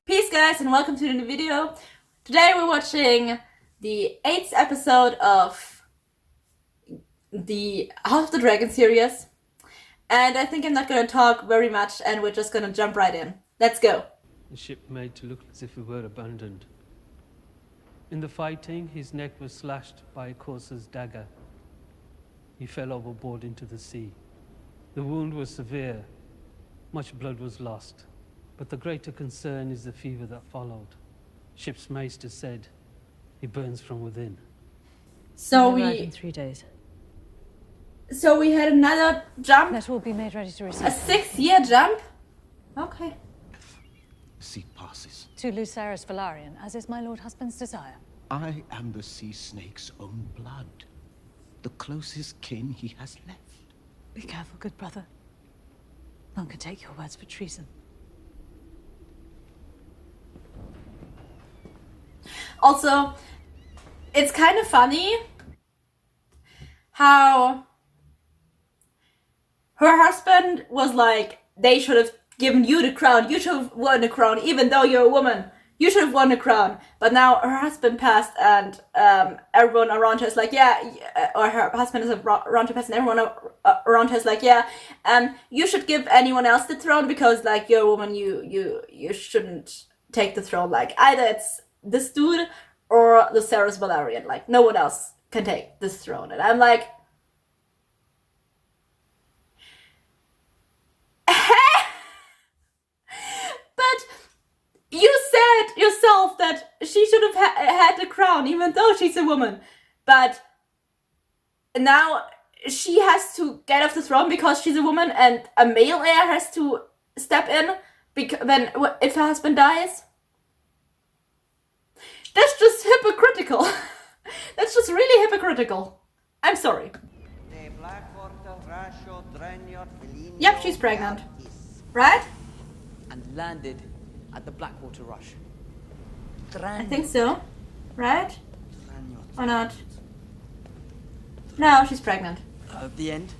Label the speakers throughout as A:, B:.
A: Peace guys and welcome to the new video. Today we're watching the 8th episode of the House of the Dragon series. And I think I'm not going to talk very much and we're just going to jump right in. Let's go.
B: The ship made to look as if it were abandoned. In the fighting, his neck was slashed by a courser's dagger. He fell overboard into the sea. The wound was severe. Much blood was lost. But the greater concern is the fever that followed. Ship's maester said, he burns from within.
A: So
C: We'll arrive in 3 days.
A: we had another jump.
C: Let all be made ready to receive.
A: A 6-year jump? Okay.
D: Sea passes.
C: To Lucerys Velaryon, as is my lord husband's desire.
D: I am the sea snake's own blood. The closest kin he has left.
C: Be careful, good brother. None can take your words for treason.
A: Also, it's kind of funny how her husband was like, they should have given you the crown, you should have won the crown, even though you're a woman, you should have won the crown. But now her husband passed and everyone around her is like, or her husband is around her passed and everyone around her is like, you should give anyone else the throne because like you're a woman, you shouldn't take the throne. Like either it's this dude or Lucerys Velaryon, like no one else can take this throne. And I'm like, but you said yourself that she should have had the crown even though she's a woman, but now she has to get off the throne because she's a woman and a male heir has to step in if her husband dies. That's just hypocritical. That's just really hypocritical. I'm sorry. Yep, she's pregnant. Right?
E: And landed at the Blackwater Rush.
A: I think so. Right? Or not? No, she's pregnant.
E: The end?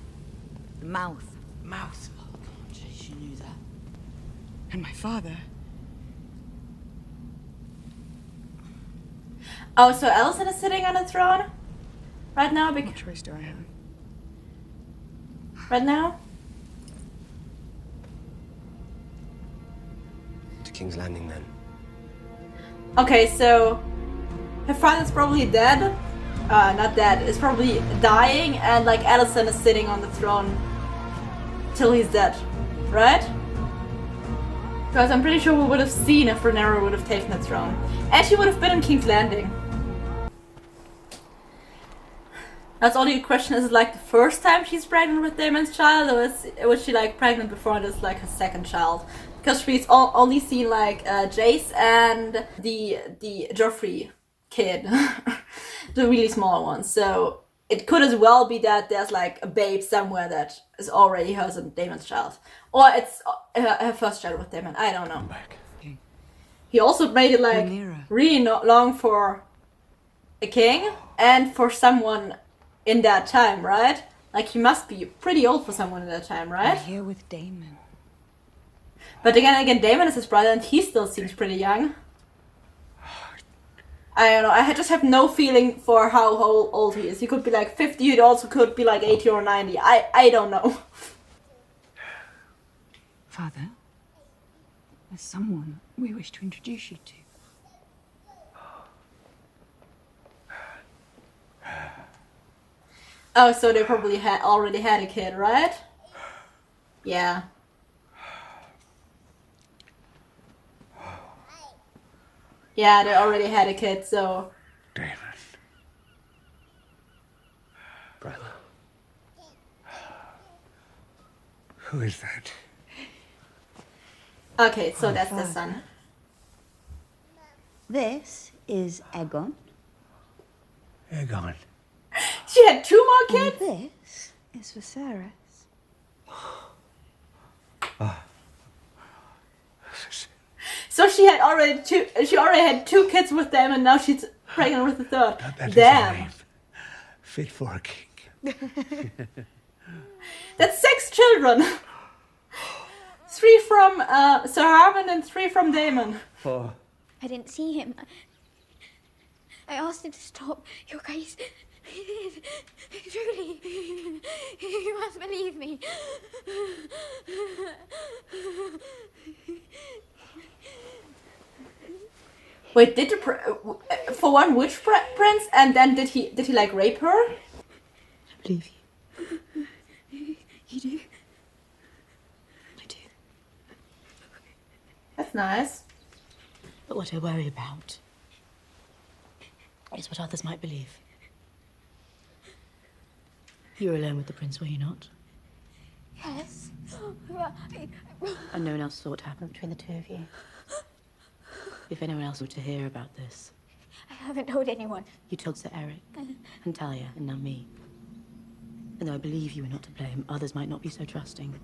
C: Mouth.
E: Mouth. Oh, God, jeez, you knew that.
F: And my father.
A: Oh, so Alicent is sitting on the throne? Right now?
F: What choice do I have?
A: Right now?
G: To King's Landing, then.
A: Okay, so her father's probably dead. Not dead. Is probably dying, and like Alicent is sitting on the throne till he's dead, right? Because I'm pretty sure we would have seen if Rhaenyra would have taken the throne, and she would have been in King's Landing. That's only a question: is it like the first time she's pregnant with Daemon's child, or was she like pregnant before and it's like her second child? Because she's only seen like Jace and the Joffrey kid, the really small one. So it could as well be that there's like a babe somewhere that is already hers and Daemon's child, or it's her first child with Daemon. I don't know.
D: Back.
A: He also made it like
F: Rhaenyra.
A: really not long for a king and for someone in that time, right? Like he must be pretty old for someone in that time,
F: I'm
A: right?
F: here with Daemon.
A: But again, Daemon is his brother and he still seems pretty young. I don't know, I just have no feeling for how old he is. He could be like 50, he also could be like 80 or 90. I don't know.
F: Father, there's someone we wish to introduce you to.
A: Oh, so they probably already had a kid, right? Yeah. Yeah, they already had a kid, so...
D: Damon.
G: Brother.
D: Who is that?
A: Okay, so that's the son.
H: This is Aegon.
D: Aegon.
A: She had 2 more
H: And
A: kids?
H: this is Viserys.
A: So she already had 2 kids with them and now she's pregnant with the third.
D: That is a
A: Damn.
D: name fit for a king.
A: That's 6 children. 3 from Sir Harmon and 3 from Damon.
G: For
F: I didn't see him. I asked him to stop. Your Grace. Truly. You must believe me.
A: Wait, did for one which prince, and then did he like rape her?
C: I believe you.
F: You do?
C: I do.
A: That's nice.
C: But what I worry about is what others might believe. You were alone with the prince, were you not?
F: Yes.
C: And no one else saw what happened between the two of you? If anyone else were to hear about this,
F: I haven't told anyone.
C: you told Sir Eric, and Talia, and now me. And though I believe you were not to blame, others might not be so trusting.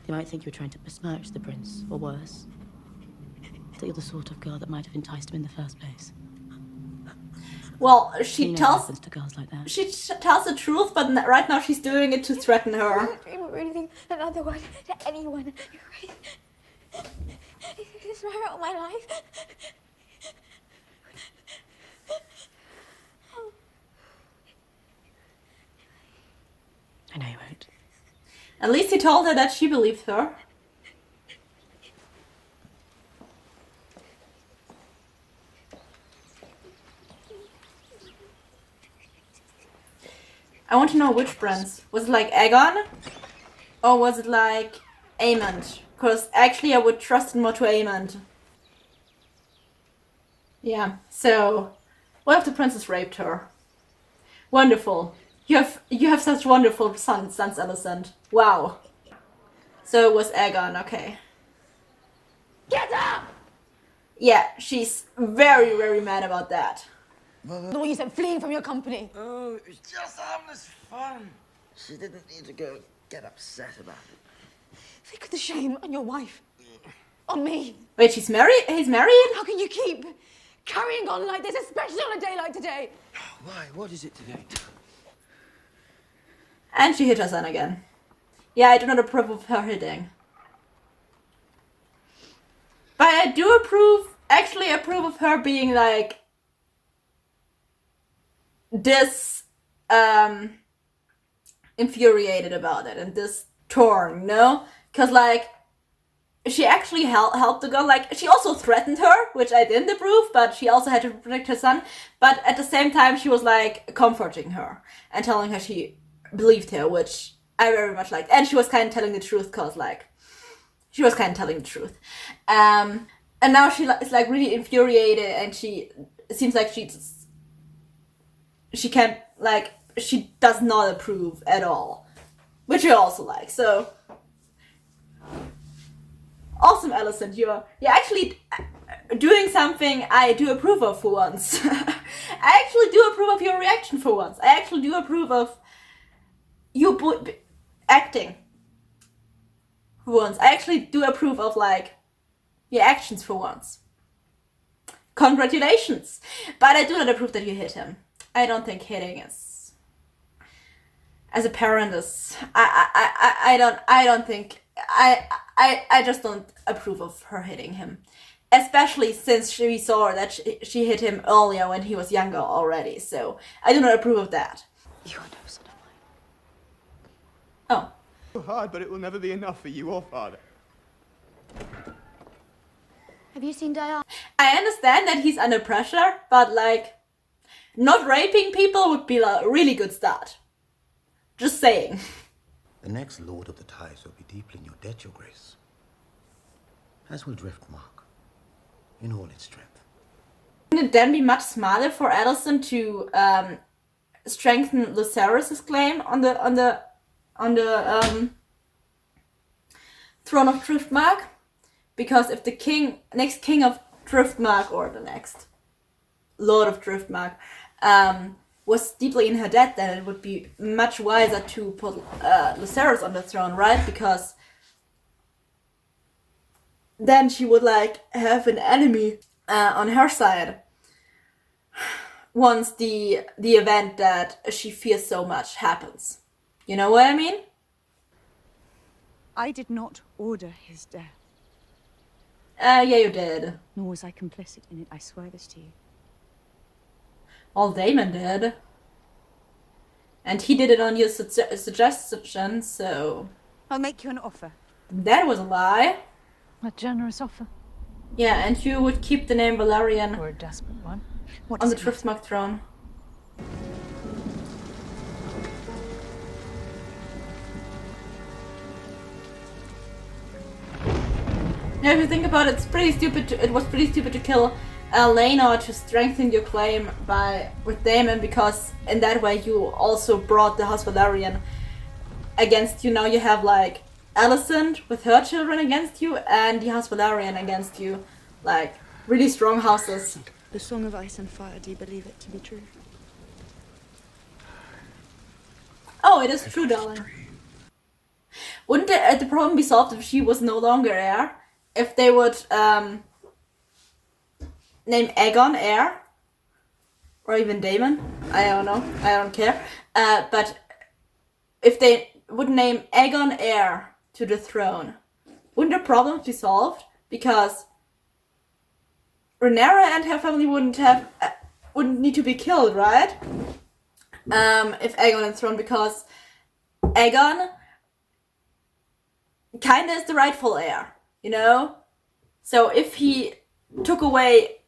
C: They might think you were trying to besmirch the prince, or worse, that you're the sort of girl that might have enticed him in the first place.
A: Well,
C: You
A: she
C: know what
A: tells
C: happens to girls like that.
A: she tells the truth, but right now she's doing it to threaten
F: I
A: her.
F: don't dream of anything another word to anyone. Your Grace. This is all my life.
C: I know you won't.
A: At least he told her that she believed her. I want to know which prince. Was it like Aegon? Or was it like Aemond? Because actually I would trust more to Aemond. Yeah, so one of the princes raped her. Wonderful. You have such wonderful sons, Alicent. Wow. So it was Aegon, okay.
F: Get up!
A: Yeah, she's very, very mad about that.
C: No, you said fleeing from your company.
I: Oh, it was just harmless fun. She didn't need to go get upset about it.
C: Think of the shame on your wife. On me.
A: Wait, she's married? He's married?
C: How can you keep carrying on like this, especially on a day like today?
I: Why? What is it today?
A: And she hit her son again. Yeah, I do not approve of her hitting. But I do actually approve of her being like this infuriated about it and this torn, no? Because like she actually helped the girl. Like she also threatened her, which I didn't approve, but she also had to protect her son. But at the same time, she was like comforting her and telling her she believed her, which I very much liked. And she was kind of telling the truth, because like she was kind of telling the truth. And now she is like really infuriated, and it seems like she can't, like, she does not approve at all, which I also like. So awesome, Alicent, you're actually doing something I do approve of for once. I actually do approve of your reaction for once. I actually do approve of you acting for once. I actually do approve of like your actions for once. Congratulations. But I do not approve that you hit him. I don't think hitting is, as a parent, is I just don't approve of her hitting him. Especially since we saw that she hit him earlier when he was younger already. So I do not approve of that.
C: You are no son of mine.
A: Oh.
J: Hard, but it will never be enough for you or father.
F: Have you seen Diana?
A: I understand that he's under pressure, but like, not raping people would be a really good start. Just saying.
D: The next Lord of the Tides will be deeply in your debt, Your Grace. As will Driftmark, in all its strength.
A: Wouldn't it then be much smarter for Alicent to strengthen Lucerys' claim on the throne of Driftmark? Because if the next king of Driftmark, or the next Lord of Driftmark, was deeply in her debt, then it would be much wiser to put Lucerys on the throne, right? Because then she would like have an enemy on her side once the event that she fears so much happens. You know what I mean?
F: I did not order his death.
A: Yeah, you did.
F: Nor was I complicit in it, I swear this to you.
A: Well, Damon did. And he did it on your suggestion, so...
F: I'll make you an offer.
A: That was a lie.
K: A generous offer.
A: Yeah, and you would keep the name Valerian
K: Or a desperate one.
A: on the Driftmark throne. Now, if you think about it, it's pretty stupid. It was pretty stupid to kill Rhaenyra to strengthen your claim with Daemon, because in that way you also brought the House Valerian against you. Now you have like Alicent with her children against you, and the House Valerian against you, like really strong houses.
H: The Song of Ice and Fire, do you believe it to be true?
A: Oh, it is true, darling. Wouldn't the problem be solved if she was no longer heir? If they would name Aegon heir? Or even Daemon? I don't know. I don't care. But if they would name Aegon heir to the throne, wouldn't the problems be solved? Because Rhaenyra and her family wouldn't need to be killed, right? If Aegon is thrown, because Aegon kinda is the rightful heir, you know? So if he took away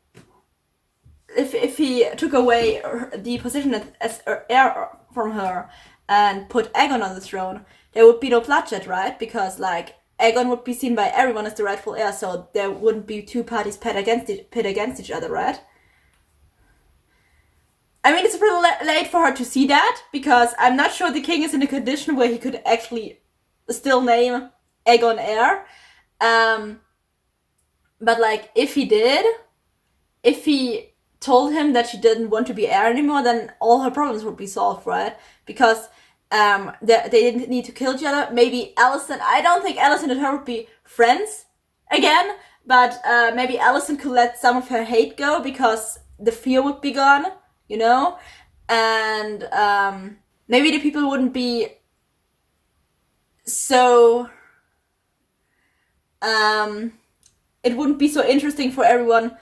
A: the position as heir from her and put Aegon on the throne, there would be no bloodshed, right? Because like Aegon would be seen by everyone as the rightful heir, so there wouldn't be two parties pit against each other, right? I mean, it's pretty late for her to see that, because I'm not sure the king is in a condition where he could actually still name Aegon heir. But like, if he told him that she didn't want to be heir anymore, then all her problems would be solved, right? Because they didn't need to kill each other. Maybe Alicent, I don't think Alicent and her would be friends again, but maybe Alicent could let some of her hate go, because the fear would be gone, you know? And maybe the people wouldn't be so... it wouldn't be so interesting for everyone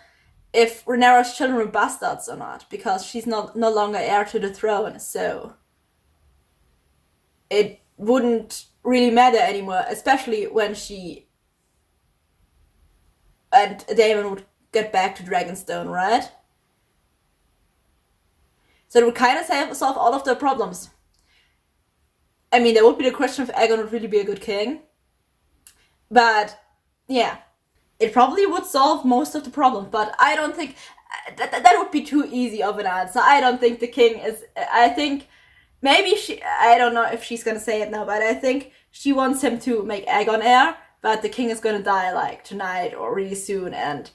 A: if Rhaenyra's children were bastards or not, because she's no longer heir to the throne, so it wouldn't really matter anymore, especially when she and Daemon would get back to Dragonstone, right? So it would kind of solve all of the problems. I mean, there would be the question if Aegon would really be a good king, but yeah, it probably would solve most of the problems, but I don't think that would be too easy of an answer. I don't think the king is... I think maybe I don't know if she's gonna say it now, but I think she wants him to make Aegon heir, but the king is gonna die like tonight or really soon, and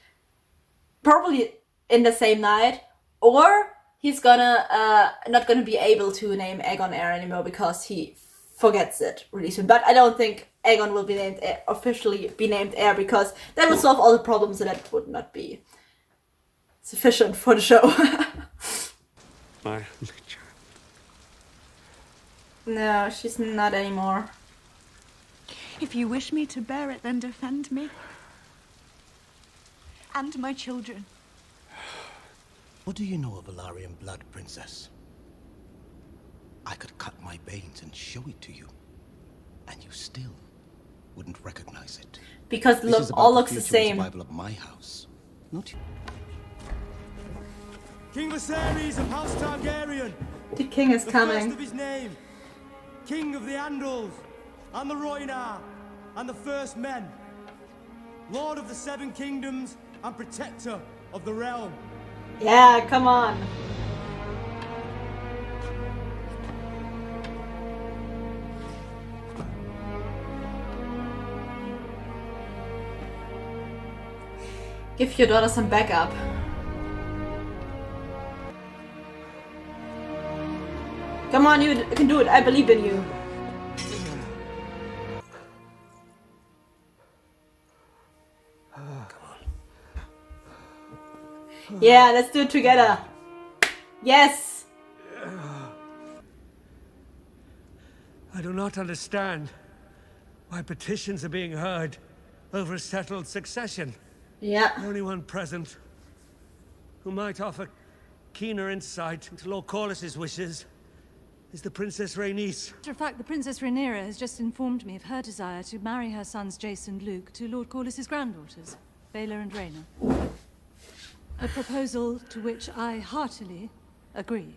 A: probably in the same night, or he's gonna not gonna be able to name Aegon heir anymore because he forgets it really soon. But I don't think Aegon will be named officially be named heir, because that would solve all the problems, and that would not be sufficient for the show.
G: My only child.
A: No, she's not anymore.
F: If you wish me to bear it, then defend me. And my children.
D: What do you know of Valerian blood, princess? I could cut my veins and show it to you, and you still wouldn't recognize it.
A: Because
D: This
A: all looks the same.
D: Survival of my house, not you.
L: King Viserys of House Targaryen.
A: The king is
L: the
A: coming.
L: First of his name, King of the Andals, and the Rhaenyra, and the First Men, Lord of the Seven Kingdoms, and Protector of the Realm.
A: Yeah, come on. Give your daughter some backup. Come on, you can do it. I believe in you. Yeah, let's do it together. Yes.
B: I do not understand.
L: why petitions are being heard over a settled succession.
A: Yeah.
L: The only one present who might offer keener insight into Lord Corlys's wishes is the Princess Rhaenys.
K: Matter of fact, the Princess Rhaenyra has just informed me of her desire to marry her sons Jace and Luke to Lord Corlys's granddaughters, Baela and Rhaena. A proposal to which I heartily agree.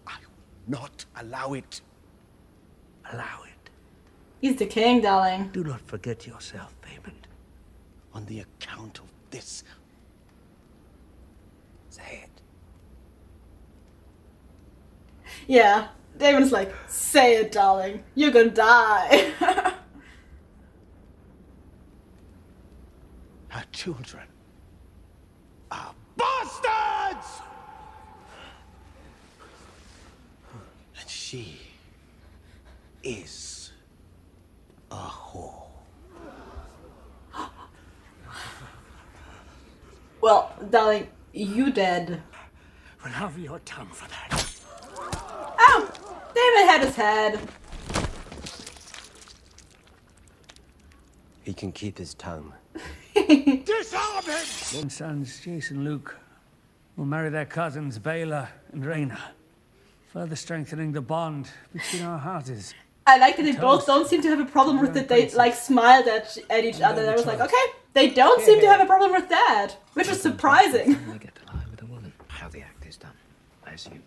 D: I will not allow it.
L: Allow it.
A: He's the king, darling.
L: Do not forget yourself, Paymond.
D: On the account of this. Say it.
A: Yeah. Damon's like, say it, darling. You're gonna die.
D: Her children are bastards! And she is a whore.
A: Well, darling, you dead.
L: Have your tongue for that.
A: Oh! Damon had his head.
G: He can keep his tongue.
L: Disarm him! One sons, Jace and Luke, will marry their cousins, Baela and Rhaena, further strengthening the bond between our houses.
A: I like that they both don't seem to have a problem with it. They like smiled at each other. And I was like, okay, they don't seem to have a problem with that, which is surprising.
M: I get to lie with a woman. How the act is done, I assume.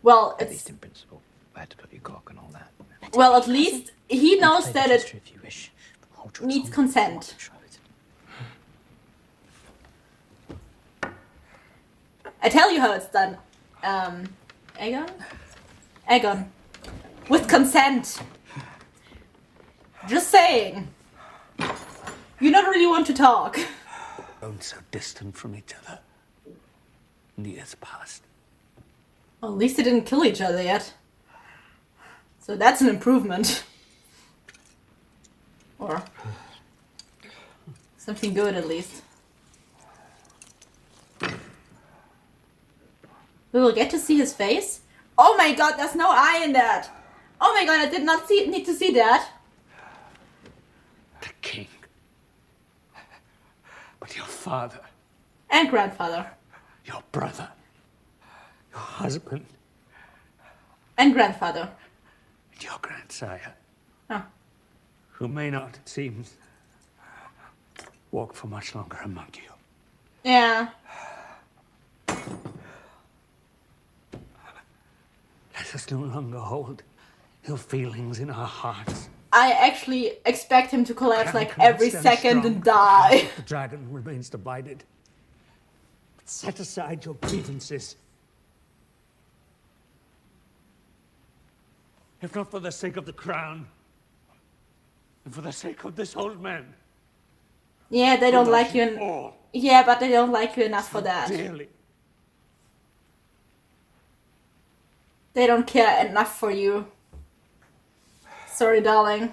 A: Well,
M: At
A: it's
M: least in principle, where to put your cock and all that.
A: well, at least he knows that it
M: If you wish, hold your
A: needs
M: tongue.
A: consent.
M: Show it.
A: I tell you how it's done. Aegon? Aegon. With consent. Just saying. You don't really want to talk.
L: Grown so distant from each other. In the years past.
A: Well, at least they didn't kill each other yet. So that's an improvement. Or something good at least. We will get to see his face? Oh my god, there's no eye in that! Oh my god, I did not need to see that.
L: The king. But your father,
A: And grandfather.
L: your brother, your husband,
A: And grandfather.
L: and your grandsire,
A: Oh.
L: who may not, it seems, walk for much longer among you.
A: Yeah.
L: Let us no longer hold ill feelings in our hearts.
A: I actually expect him to collapse like
L: Crown
A: every
L: stands
A: second
L: strong.
A: and die.
L: The dragon remains divided. But set aside your grievances. If not for the sake of the crown, and for the sake of this old man.
A: Yeah, they don't
L: who
A: like
L: loves
A: you.
L: all
A: Yeah, but they don't like you enough for that.
L: dearly.
A: They don't care enough for you. Sorry, darling.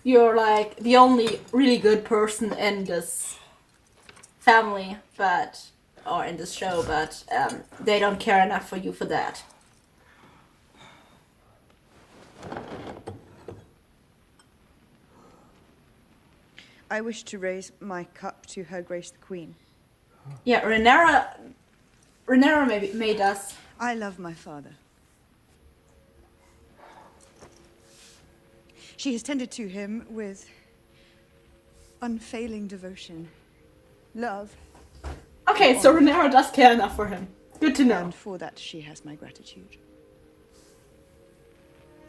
A: You're like the only really good person in this family, but or in this show, but they don't care enough for you for that.
H: I wish to raise my cup to Her Grace the Queen.
A: Yeah, Rhaenyra maybe made us.
H: I love my father. She has tended to him with unfailing devotion, love,
A: Okay, so Rhaenyra does care enough for him. Good to know.
H: and for that she has my gratitude.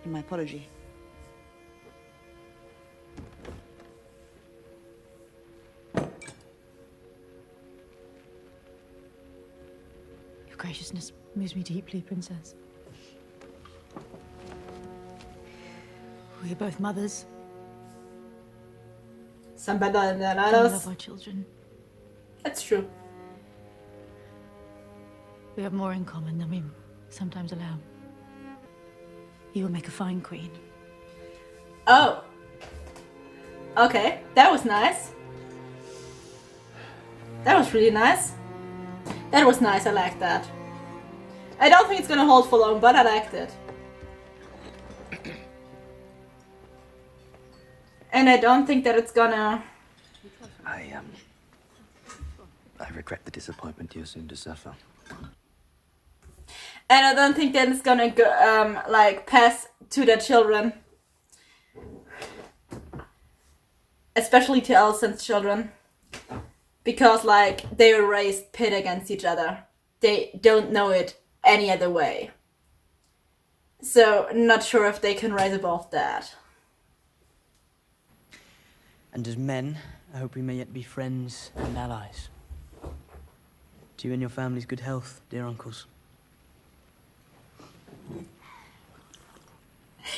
H: And my apology.
C: Your graciousness moves me deeply, Princess. We're both mothers.
A: Some better than
C: And we
A: others.
C: love our children.
A: That's true.
C: We have more in common than we sometimes allow. You will make a fine queen.
A: Oh. Okay, that was nice. That was really nice. That was nice, I like that. I don't think it's gonna hold for long, but I liked it. And I don't think that it's gonna...
M: I regret the disappointment you're soon to suffer.
A: And I don't think that it's gonna go, like, pass to their children. Especially to Alicent's children. Because, like, they were raised pit against each other. They don't know it any other way. So, not sure if they can rise above that.
E: And as men, I hope we may yet be friends and allies. To you and your family's good health, dear uncles.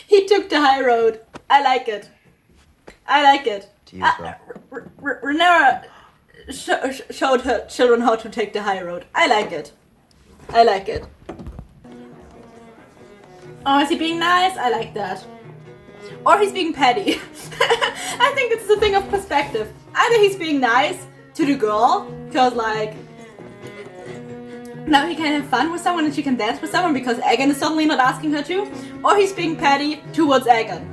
A: He took the high road. I like it. I like it.
M: To you as well.
A: Rhaenyra showed her children how to take the high road. I like it. I like it. Oh, is he being nice? I like that. Or he's being petty. I think it's a thing of perspective. Either he's being nice to the girl, because like now he can have fun with someone and she can dance with someone because Aegon is suddenly not asking her to, or he's being petty towards Aegon.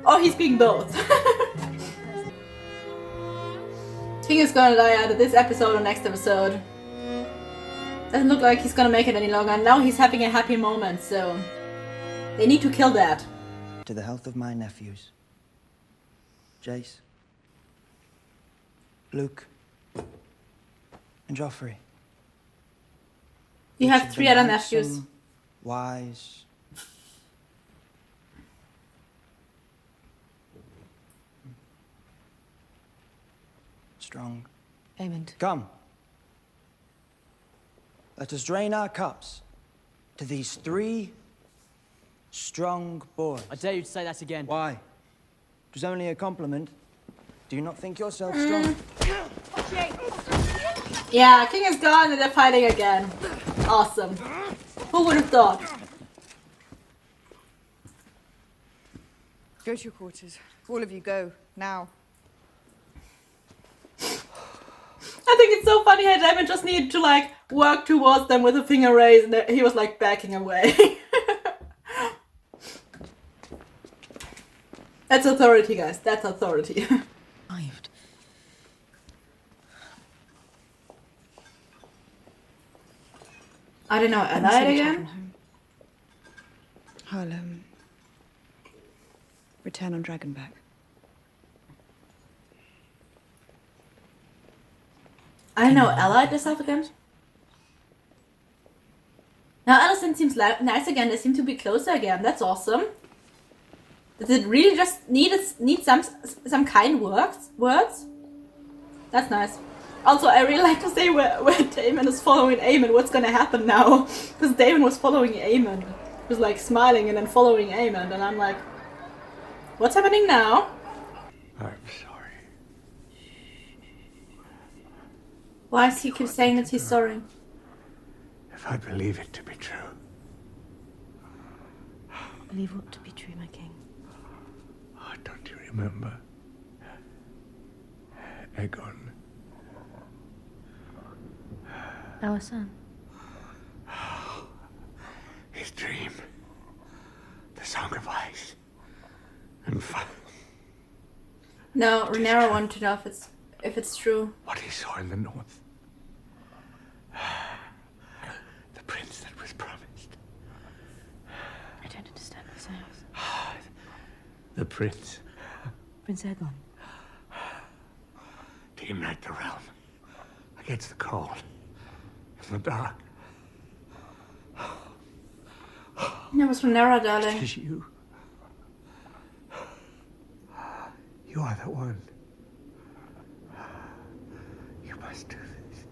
A: Or he's being both. King is gonna die either this episode or next episode. Doesn't look like he's gonna make it any longer, and now he's having a happy moment, so they need to kill that.
I: To the health of my nephews. Jace. Luke. And Joffrey.
A: You
I: Each
A: have
I: of
A: 3
I: them
A: other
I: handsome,
A: nephews.
I: Wise. Strong.
C: Aemond.
I: Come. Let us drain our cups to these 3 strong boys.
E: I dare you to say that again.
I: Why? It was only a compliment. Do you not think yourself strong?
A: Yeah, King is gone and they're fighting again. Awesome. Who would have thought?
H: Go to your quarters. All of you go, now.
A: I think it's so funny how Daemon just needed to like work towards them with a finger raised and he was like backing away. That's authority, guys. That's authority. I don't know, Allied again?
H: I'll, return on Dragonback.
A: I don't know, Allied herself again? Now Alicent seems nice again, they seem to be closer again, that's awesome. Does it really just need some kind words? That's nice. Also, I really like to say where Daemon is following Aemon, what's gonna happen now. Because Daemon was following Aemon. He was like smiling and then following Aemon, and I'm like, what's happening now?
G: I'm sorry.
A: Why does he keep saying that he's sorry?
G: If I believe it to be true.
C: Believe what to be true, my king?
G: Oh, don't you remember? Aegon.
C: Our son.
G: His dream. The Song of Ice. And fire.
A: No, Rhaenyra wanted to know if it's true.
G: What he saw in the north. The prince that was promised.
C: I don't understand myself.
G: The prince.
C: Prince Aegon.
G: To unite the realm. Against the cold. In the dark.
A: That was Rhaenyra, darling.
G: It is you. You are the one. You must do this.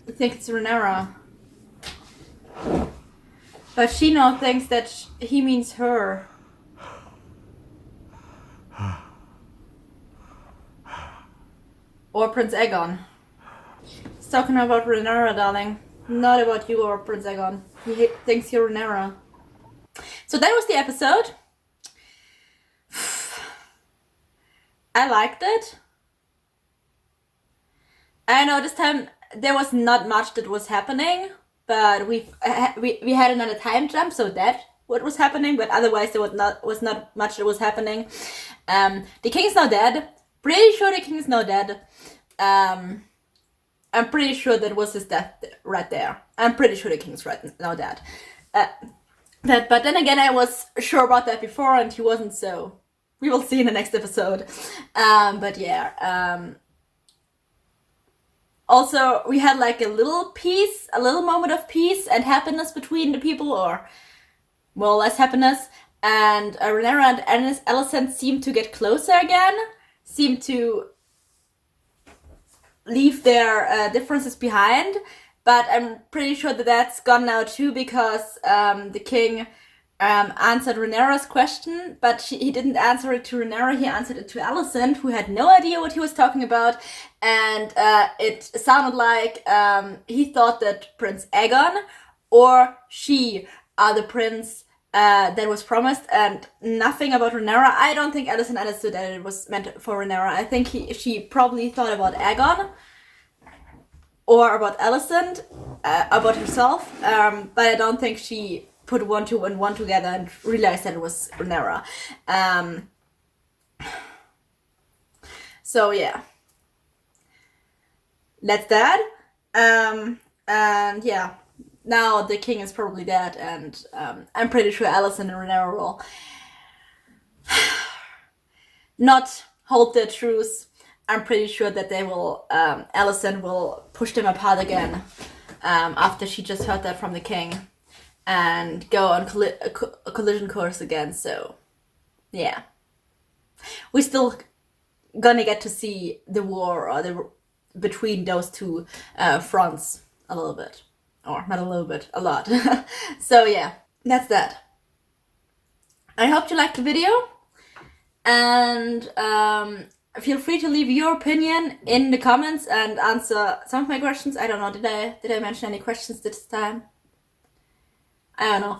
A: I think it's Rhaenyra. But she now thinks that he means her. Or Prince Aegon. He's talking about Rhaenyra, darling. Not about you or Prince Aegon. He thinks you're Rhaenyra. So that was the episode. I liked it. I know this time there was not much that was happening, but we had another time jump, so that what was happening, but otherwise there was not much that was happening. The king is now dead. Pretty sure the king is now dead. I'm pretty sure that was his death right there. I'm pretty sure the king's now dead. But then again, I was sure about that before, and he wasn't, so we will see in the next episode. But yeah. Also, we had like a little moment of peace and happiness between the people, or more or less happiness. And Rhaenyra and Alicent seem to get closer again, seem to leave their differences behind. But I'm pretty sure that that's gone now too, because the king answered Rhaenyra's question, but he didn't answer it to Rhaenyra, he answered it to Alicent, who had no idea what he was talking about, and it sounded like he thought that Prince Aegon or she are the prince that was promised, and nothing about Rhaenyra. I don't think Alicent understood that it was meant for Rhaenyra. I think she probably thought about Aegon, or about Alicent, about herself, but I don't think she put 1, 2, and 1 together and realized that it was Rhaenyra. So yeah, that's that. And yeah, now the king is probably dead, and I'm pretty sure Alicent and Rhaenyra will not hold their truce. I'm pretty sure that they will, Alicent will push them apart again after she just heard that from the king, and go on a collision course again. So yeah, we're still gonna get to see the war or between those two fronts a little bit, or not a little bit, a lot. So yeah, that's that. I hope you liked the video, and feel free to leave your opinion in the comments and answer some of my questions. I don't know, did I mention any questions this time? I don't know.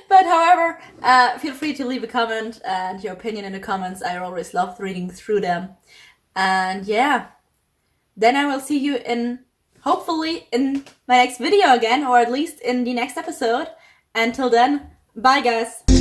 A: But however, feel free to leave a comment and your opinion in the comments. I always love reading through them. And yeah, then I will see you hopefully in my next video again, or at least in the next episode. Until then, bye guys.